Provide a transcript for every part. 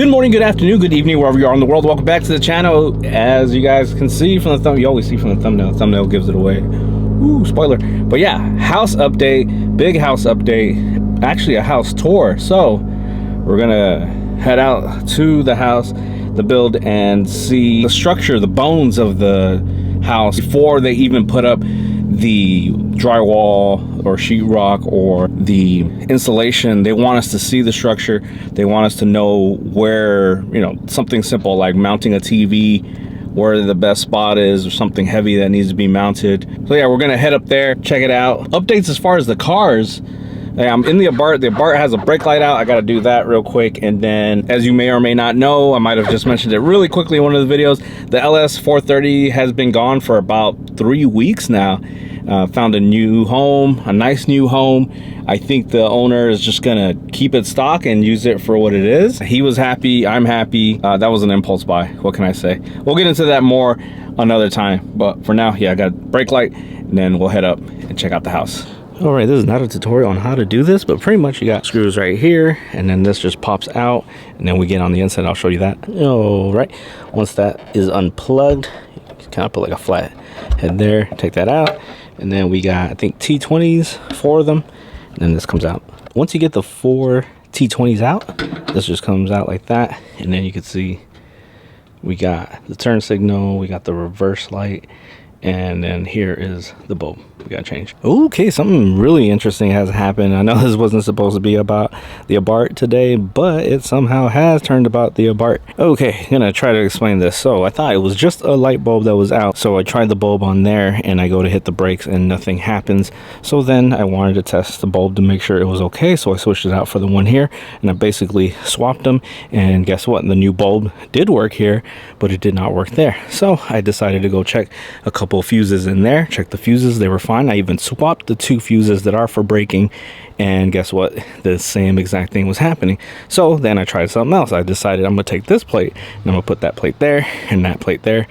Good morning, good afternoon, good evening, wherever you are in the world. Welcome back to the channel. As you guys can see from the thumbnail, you always see from the thumbnail. The thumbnail gives it away. Ooh, spoiler. But yeah, house update, big house update. Actually, a house tour. So we're gonna head out to the house, the build, and see the structure, the bones of the house before they even put up the drywall or sheetrock or the insulation. They want us to see the structure. They want us to know where, you know, something simple like mounting a TV, where the best spot is, or something heavy that needs to be mounted. So yeah, we're gonna head up there, check it out. Updates as far as the cars. I'm in the Abarth. The Abarth has a brake light out. I got to do that real quick. And then, as you may or may not know, I might have just mentioned it really quickly in one of the videos, the LS 430 has been gone for about 3 weeks now. Found a new home, a nice new home. I think the owner is just gonna keep it stock and use it for what it is. He was happy, I'm happy. That was an impulse buy. What can I say? We'll get into that more another time. But for now, yeah, I got brake light, and then we'll head up and check out the house. All right, this is not a tutorial on how to do this, but pretty much you got screws right here, and then this just pops out, and then we get on the inside. I'll show you that. All right, once that is unplugged, you kind of put like a flat head there, take that out, and then we got, I think, T20s, 4 of them, and then this comes out. Once you get the 4 T20s out, this just comes out like that, and then you can see we got the turn signal, we got the reverse light, and then here is the bulb we gotta change. Okay, something really interesting has happened. I know this wasn't supposed to be about the Abarth today, but it somehow has turned about the Abarth. Okay, gonna try to explain this. So I thought it was just a light bulb that was out, so I tried the bulb on there and I go to hit the brakes and nothing happens. So then I wanted to test the bulb to make sure it was okay, so I switched it out for the one here, and I basically swapped them, and guess what, the new bulb did work here, but it did not work there. So I decided to go check a couple fuses in there, check the fuses, they were fine. I even swapped the 2 fuses that are for braking, and guess what, the same exact thing was happening. So then I tried something else. I decided I'm gonna take this plate and I'm gonna put that plate there and that plate there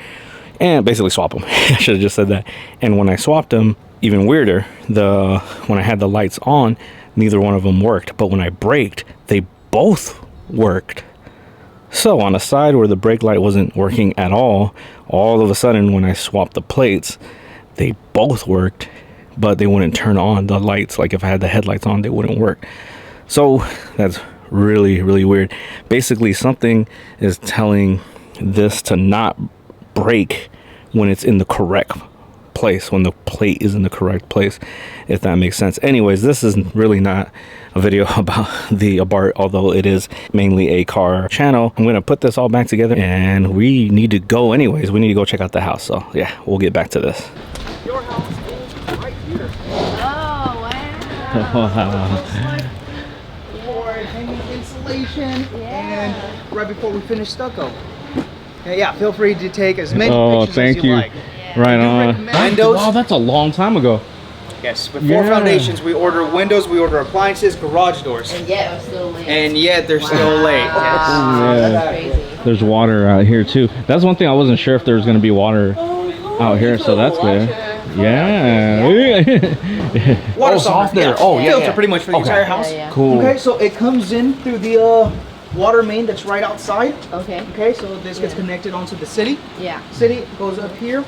and basically swap them. I should have just said that. And when I swapped them, even weirder, when I had the lights on, neither one of them worked, but when I braked, they both worked. So on the side where the brake light wasn't working at all of a sudden when I swapped the plates, they both worked, but they wouldn't turn on the lights. Like if I had the headlights on, they wouldn't work. So that's really, really weird. Basically, something is telling this to not brake when it's in the correct place, when the plate is in the correct place, if that makes sense. Anyways, this is really not a video about the Abarth, although it is mainly a car channel. I'm gonna put this all back together and we need to go anyways. We need to go check out the house. So yeah, we'll get back to this. Your house is right here. Oh, wow. For hanging insulation and right before we finish stucco. Yeah, feel free to take as many pictures as you like. Yeah. Right on. Windows. Oh, that's a long time ago. Yes, before foundations, we order windows, we order appliances, garage doors. And yet we're still late. And yet they're still late. Yes. That's crazy. There's water out here too. That's one thing I wasn't sure if there was gonna be water out here, so that's good. Yeah. Water softener. Oh, yeah. Filter pretty much for the entire house. Yeah. Cool. Okay, so it comes in through the water main that's right outside. Okay. Okay, so this gets connected onto the city. Yeah. City goes up here,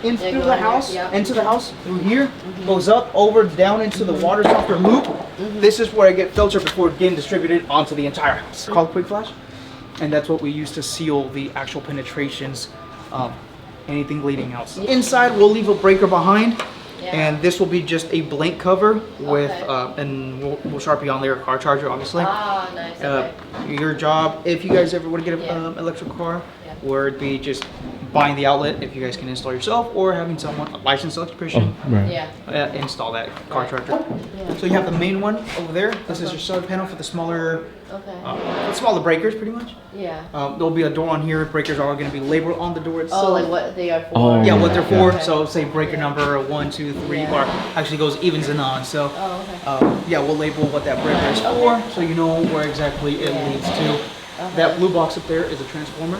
in They through go the in house, there, yeah. into the house through here, goes up, over, down into the water softener loop. This is where I get filtered before getting distributed onto the entire house. Called quick flash, and that's what we use to seal the actual penetrations, anything bleeding out. So inside, we'll leave a breaker behind. Yeah. And this will be just a blank cover with, Okay. and we'll Sharpie on there a car charger, obviously. Ah, nice. Okay. Your job, if you guys ever want to get an Yeah. electric car, Yeah. or it'd be just buying the outlet if you guys can install yourself, or having someone, a licensed electrician, Right. Yeah. install that car Right. charger. Yeah. So you have the main one over there. This is your side panel for the smaller, Okay. smaller breakers, pretty much. Yeah. There'll be a door on here. Breakers are going to be labeled on the door itself. Oh, like what they are for? Oh, Yeah, what they're for. Okay. So say breaker number 1, 2, 3, Yeah. or actually goes evens and odds. So Oh, okay. yeah, we'll label what that breaker is for, so you know where exactly it Yeah. leads to. That blue box up there is a transformer.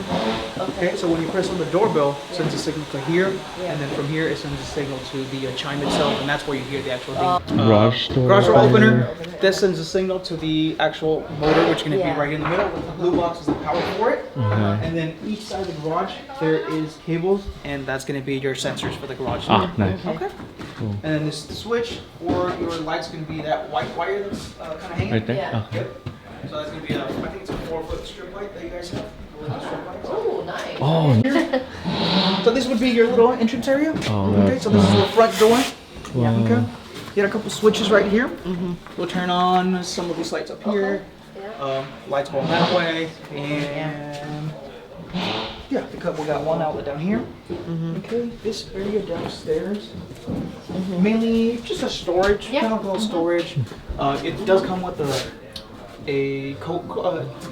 Okay, so when you press on the doorbell, it sends a signal to here, and then from here it sends a signal to the chime itself, and that's where you hear the actual ding. Garage door. Garage door opener. This sends a signal to the actual motor, which is going to be right in the middle. The blue box is the power for it. And then each side of the garage, there is cables, and that's going to be your sensors for the garage. Ah, nice. Okay. Cool. And then this switch for your light's going to be that white wire that's kind of hanging. Right there? Yeah. Okay. Yep. So that's going to be I think it's a 4-foot strip light that you guys have. Oh, nice. Oh, So this would be your little entrance area. Oh, Okay, that's so this is the front door. wow. Okay. You got a couple switches right here. We'll turn on some of these lights up here. Lights going that way, and yeah, we got one outlet down here. Okay, this area downstairs, mainly just a storage, kind of a little storage. It does come with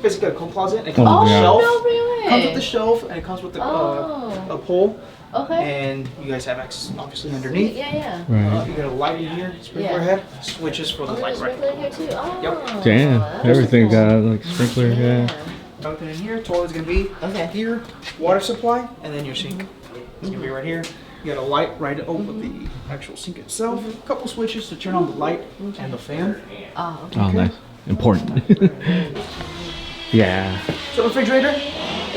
basically a coat closet. And it comes with a shelf. No, really? It comes with the shelf, and it comes with a pole. Okay. And you guys have access, obviously, underneath. Yeah. Right. You got a light in here, sprinkler head, switches for the light right. Sprinkler here too. Oh. Yep. Damn, that's everything's cool. got like sprinkler, yeah. Everything in here, toilet's gonna be here, water supply, and then your sink. It's gonna be right here. You got a light right over the actual sink itself. A couple switches to turn on the light and the fan. Oh, okay. Oh, nice. Important. Yeah. So the refrigerator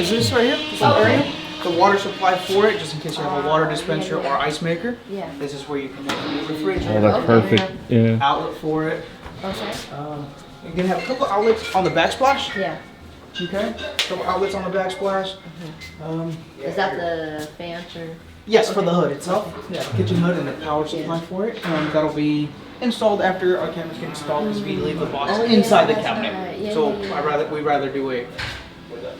is this right here, this little area. The water supply for it, just in case you have a water dispenser or ice maker. Yeah. This is where you can open your refrigerator. Oh, that's perfect. Yeah. Outlet for it. Okay. You're gonna have a couple outlets on the backsplash. Yeah. Okay. Couple outlets on the backsplash. Is that the fan for? Yes, for the hood itself. Yeah, the kitchen hood and the power supply for it. That'll be installed after our cameras get installed because we leave the box inside the cabinet. Right. Yeah, So we'd rather do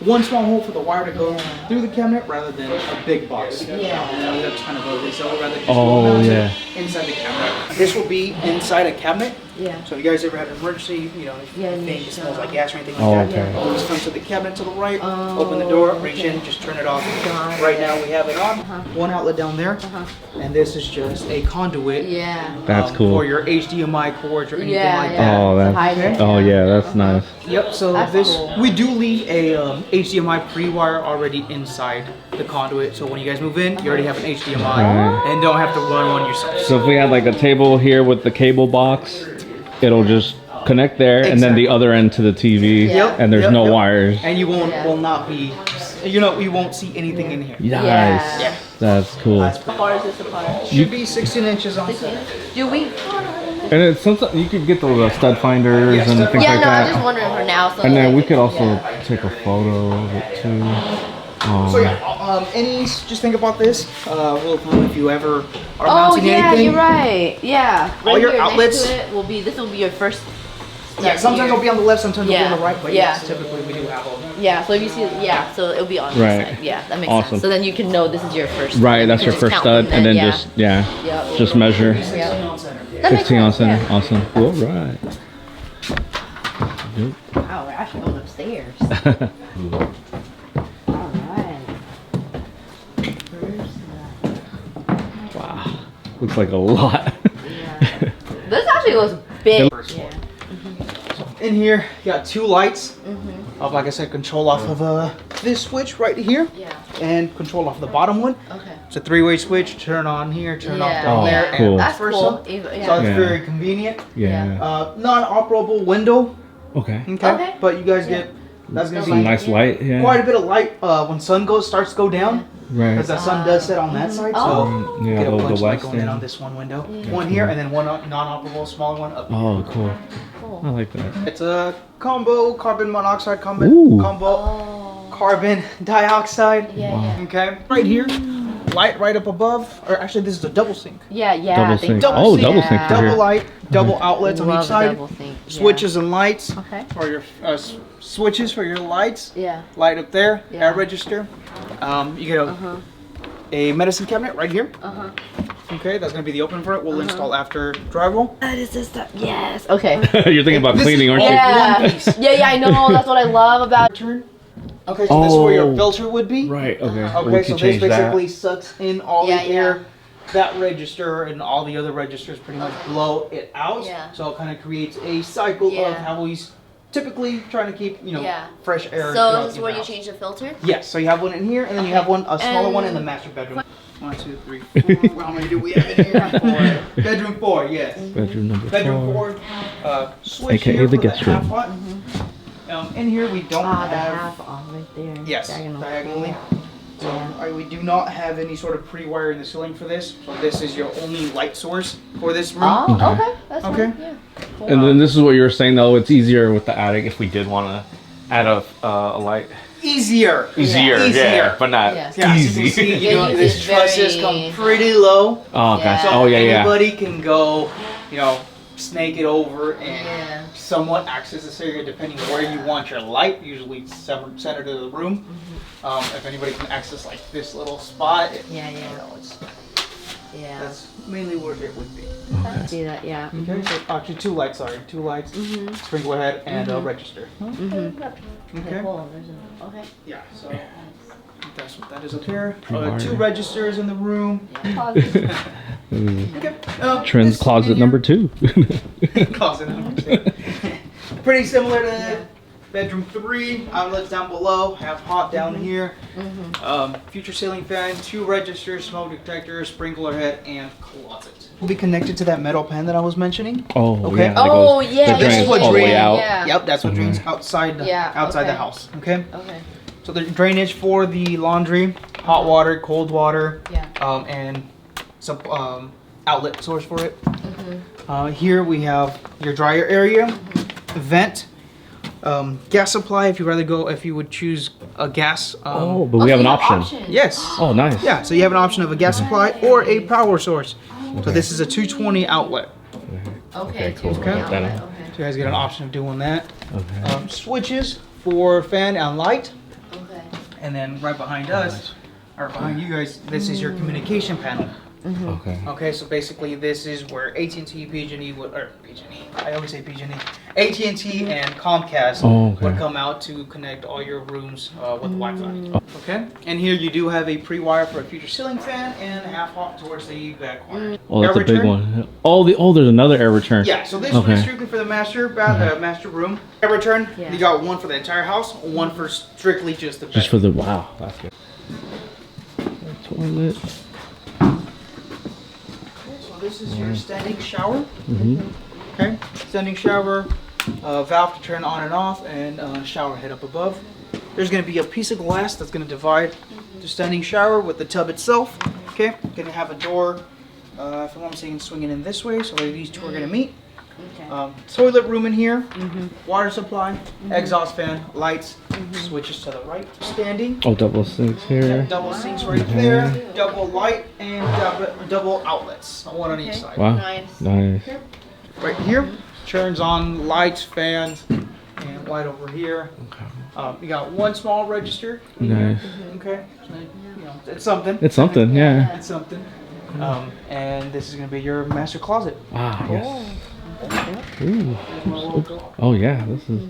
one small hole for the wire to go through the cabinet rather than a big box. Yeah. That's kind of ugly. So we'd rather just Oh, yeah. inside the cabinet. This will be inside a cabinet. Yeah. So if you guys ever had an emergency, if Yeah, the you thing need smells to- like gas or anything Oh, like that, okay. always come to the cabinet to the right, open the door, reach in, just turn it off. Got it. Right now we have it on. One outlet down there, and this is just a conduit. Yeah. That's cool. For your HDMI cords or anything like that. Oh, To that's hide it. oh yeah, that's nice. Yep. So That's this cool. we do leave a HDMI pre-wire already inside the conduit. So when you guys move in, you already have an HDMI Right. and don't have to run one yourself. So if we had like a table here with the cable box, it'll just connect there and then the Exactly. other end to the TV, Yep. and there's Yep, no yep. wires. And you Yeah. will not be, you won't see anything in here. Nice. Yeah. That's cool. How far is this apart? Should be 16 inches on center. Do we? And it's sometimes you could get those stud finders Yeah, and stud things Yeah, like no, I'm that. just wondering for now. So And then we like, could also take a photo of it too. So yeah, just think about this. Rule of thumb, if you ever are Oh mounting yeah, anything. you're right. Yeah. All Right your here outlets- Next to it will be. This will be your first. Yeah, sometimes it'll be on the left, sometimes it'll be Yeah. on the right, but Yeah. yes, typically we do have them. Yeah. So if you see, so it'll be on this Right. side. Yeah, that makes Awesome. sense. So then you can know this is your first. Right, You that's can your just first count stud, them and then yeah. just Yep. just measure. Yep. On center. That makes 16 on sense, center. yeah. Awesome. All right. Wow, we're actually going upstairs. All right. Wow. Looks like a lot. Yeah. This actually goes big. Yeah. In here, you got two lights. Of, like I said, control off of this switch right here, Yeah. and control off the bottom one. Okay. It's a three-way switch. Turn on here, turn off Yeah. down Oh, there, cool. and That's vice cool. versa. Even- So Yeah. it's Yeah. very convenient. Yeah. Non-operable window. Okay. Okay. Okay. But you guys get that's gonna Still be Some nice light. Yeah. quite a bit of light when sun starts to go down, Right. because the sun does set on that side. So Oh. you Yeah. get a bunch of light west going in end. on this one window. One here, and then one non-operable smaller one up. Oh, cool. Cool. I like that. It's a combo carbon monoxide combo Ooh. Oh. carbon dioxide. Yeah, yeah. Okay, right here, light right up above, or actually this is a double sink. Yeah, yeah. Double they- sink. Double Oh, sink. double sink for Double here. light, double outlets on Love each the side. double sink. Yeah. Switches and lights Okay. for your switches for your lights. Yeah. Light up there, Yeah. air register. You get a medicine cabinet right here. Okay, that's gonna be the open for it. We'll install after drywall. That is this stuff. Yes. Okay. You're thinking about This cleaning, is aren't all- you? Yeah. One piece. Yeah, yeah. I know. That's what I love about. Turn. Okay, so this is where Oh. your filter would be. Right. Okay. Okay, we so can this change basically sucks in all Yeah, the air. That register and all the other registers pretty much blow it out. Yeah. So it kind of creates a cycle Yeah. of always typically trying to keep, you know, Yeah. fresh air. So throughout this is the where you house. change the filter? Yes, so you have one in here, and then you have a smaller one in the master bedroom. 1, 2, 3, 4. How many do we have in here? 4. Bedroom 4, yes. Bedroom number Bedroom 4. 4. Switch AKA here the for guest room. half hot. In here we don't Ah, the have. half off right there. Yes, Diagonal. diagonally. So Yeah. we do not have any sort of pre-wire in the ceiling for this. So this is your only light source for this room. Oh, Okay. okay. That's Okay. fine. Yeah. And then this is what you were saying though, it's easier with the attic if we did want to add a light. Easier. Easier, Easier. but not Yeah. Yeah, as you easy. can see, you Yeah, know, you these did trusses very- come pretty low. Oh, Yeah. gosh. So Oh, yeah, yeah. anybody can go, you know, snake it over and Yeah. somewhat access this area depending where you want your light. Usually it's centered to the room. If anybody can access like this little spot, Yeah, yeah. you know, Yeah. that's mainly where it would be. I see that. Yeah. Okay, so actually 2 lights, sorry. 2 lights, sprinkler head, and a register. Mm-hmm. Okay. Cool. There's a, okay. Yeah, so that's what that is up here. Pre-wired. 2 registers in the room. Mm. Okay. Trends this closet in here- number 2. Closet number 2. Pretty similar to bedroom 3. Outlets down below. Have hot down here. Future ceiling fan, 2 registers, smoke detector, sprinkler head, and closet. Will be connected to that metal pan that I was mentioning. Oh, Okay. yeah. that Oh, goes- yeah, that This is drains what all the way drains- out. Yeah. Yep, that's what drains outside the, Yeah, outside the okay. house. Okay. Okay. So the drainage for the laundry, hot water, cold water, Yeah. and some outlet source for it. Here we have your dryer area, vent, gas supply. If you would choose a gas. Oh, but we have an option. Yes. Oh, nice. Yeah. So you have an option of a gas supply or a power source. So this is a 220 outlet. Okay. cool. two Okay. outlet, So you guys get an option of doing that. Okay. Switches for fan and light. Okay. And then right behind us, or behind you guys, this is your communication panel. Okay. Okay, so basically this is where AT&T, PG&E would, or PG&E, I always say PG&E, AT&T and Comcast Oh, okay. would come out to connect all your rooms with Wi-Fi. Okay, and here you do have a pre-wire for a future ceiling fan and half hot towards the back corner. Oh, that's Air a big return? one. Oh, there's another air return. Yeah, so this one Okay. is strictly for the master master room. Air return, Yeah. you got one for the entire house, one for strictly just the bedroom. Just for the wow. That's good. Toilet. So this is your standing shower. Mm-hmm. Okay, standing shower, valve to turn on and off, and shower head up above. There's going to be a piece of glass that's going to divide the standing shower with the tub itself. Okay, going to have a door, if I'm saying, swinging in this way, so these two are going to meet. Okay. Toilet room in here, water supply, exhaust fan, lights, switches to the right. Standing, Oh, double sinks here. double sinks right there, double light, and double outlets, one on each Okay. side. Wow. Nice. Nice. Right here, turns on lights, fans, and light over here. You got one small register. Nice. Okay, so, you know, it's something. It's something, yeah. It's something. And this is gonna be your master closet. Ah, yes. Oh. Ooh. There's my logo. Oh, yeah. This is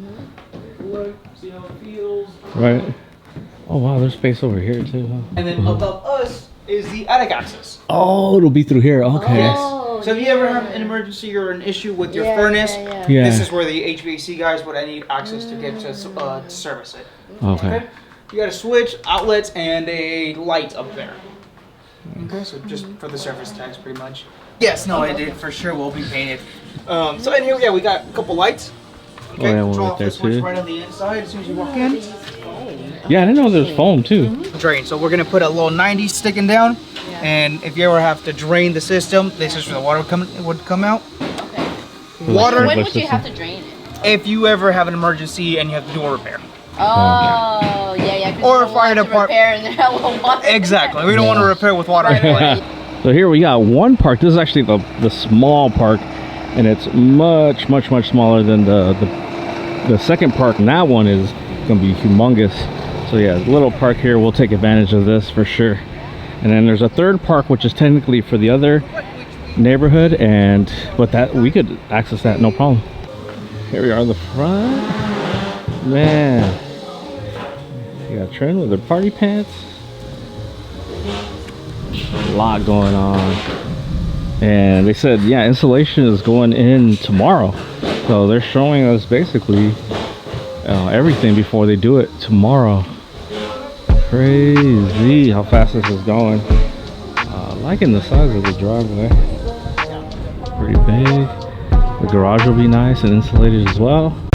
Look, see how it feels. right. Oh, wow. There's space over here too. Huh? And then above us is the attic access. Oh, it'll be through here. Okay. Oh, So if you ever yeah. have an emergency or an issue with your Yeah, furnace, yeah, Yeah. this is where the HVAC guys would need access to get to service it. Okay. You got a switch, outlets, and a light up there. Okay, so just for the surface tags, pretty much. Yes, no, it did for sure will be painted. So in here, yeah, we got a couple lights. Okay, Oh, yeah, one control right off there the switch too. right on the inside as soon as you walk in. Yeah, I didn't know there's foam too. Drain. So we're gonna put a little 90 sticking down, and if you ever have to drain the system, this is where the water would come out. Okay. Water. When would you have to drain it? If you ever have an emergency and you have to do a repair. Oh, yeah. 'cause Or you don't fire want to depart- repair and then will water. Exactly. We don't want to repair with water. Right, right. So here we got one park. This is actually the small park, and it's much smaller than the second park. And that one is gonna be humongous. So yeah, little park here. We'll take advantage of this for sure. And then there's a third park, which is technically for the other neighborhood, but that we could access that no problem. Here we are in the front. Man, you got Trent with her party pants. A lot going on, and they said, yeah, installation is going in tomorrow. So they're showing us basically everything before they do it tomorrow. Crazy how fast this is going. Liking the size of the driveway. Pretty big. The garage will be nice and insulated as well.